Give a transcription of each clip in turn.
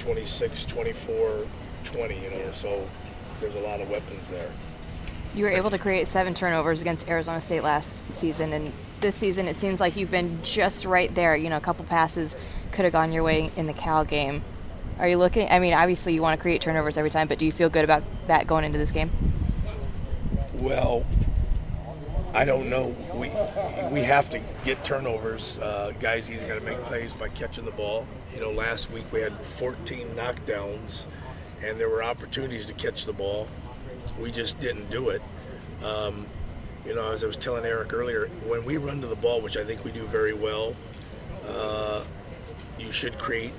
26, 24, 20, so there's a lot of weapons there. You were able to create 7 turnovers against Arizona State last season, and this season it seems like you've been just right there. A couple passes could have gone your way in the Cal game. Are you looking, obviously you want to create turnovers every time, but do you feel good about that going into this game? Well, I don't know. We have to get turnovers. Guys either got to make plays by catching the ball. Last week we had 14 knockdowns, and there were opportunities to catch the ball. We just didn't do it. As I was telling Eric earlier, when we run to the ball, which I think we do very well, you should create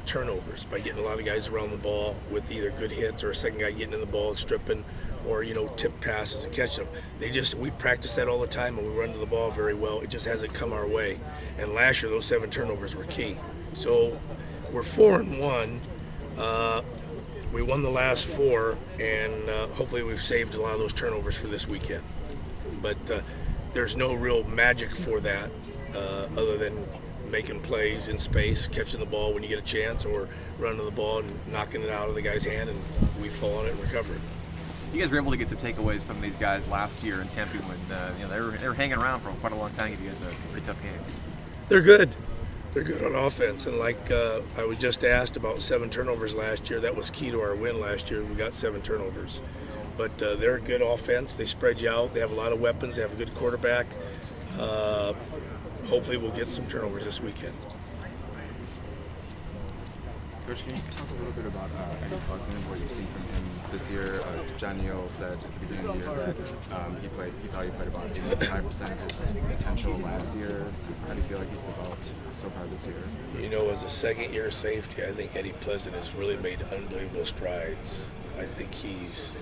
turnovers by getting a lot of guys around the ball with either good hits or a second guy getting in the ball, stripping, or tip passes and catching them. We practice that all the time, and we run to the ball very well. It just hasn't come our way. And last year, those 7 turnovers were key. So we're 4-1. We won the last 4, and hopefully we've saved a lot of those turnovers for this weekend. But there's no real magic for that other than making plays in space, catching the ball when you get a chance, or running to the ball and knocking it out of the guy's hand, and we fall on it and recover it. You guys were able to get some takeaways from these guys last year in Tempe when they were hanging around for quite a long time. Give you guys a pretty tough game. They're good. They're good on offense, and I was just asked about 7 turnovers last year. That was key to our win last year. We got 7 turnovers, but they're a good offense. They spread you out. They have a lot of weapons. They have a good quarterback. Hopefully, we'll get some turnovers this weekend. Coach, can you talk a little bit about Eddie Pleasant, what you've seen from him this year? John Neal said at the beginning of the year that he thought he played about 85% of his potential last year. How do you feel like he's developed so far this year? As a second-year safety, I think Eddie Pleasant has really made unbelievable strides. I think he's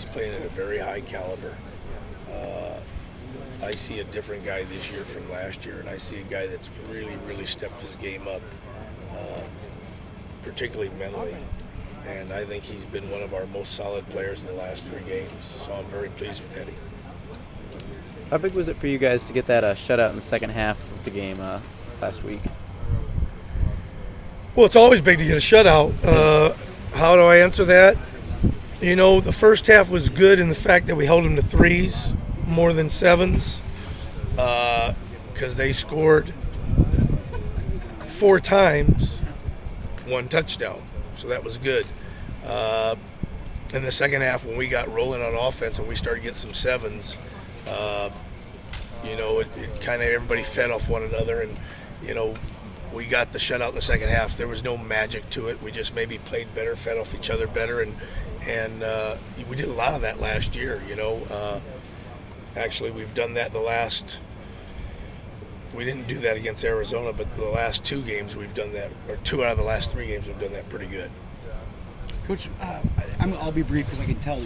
playing at a very high caliber. I see a different guy this year from last year, and I see a guy that's really, really stepped his game up, particularly mentally. And I think he's been one of our most solid players in the last 3 games. So I'm very pleased with Eddie. How big was it for you guys to get that shutout in the second half of the game last week? Well, it's always big to get a shutout. How do I answer that? The first half was good in the fact that we held them to 3s more than 7s because they scored 4 times, 1 touchdown. So that was good. In the second half, when we got rolling on offense and we started getting some 7s, it kind of everybody fed off one another, and we got the shutout in the second half. There was no magic to it. We just maybe played better, fed off each other better, and we did a lot of that last year. Actually, we've done that in the last. We didn't do that against Arizona, but the last 2 games we've done that, or 2 out of the last 3 games we've done that pretty good. Coach, I'll be brief because I can tell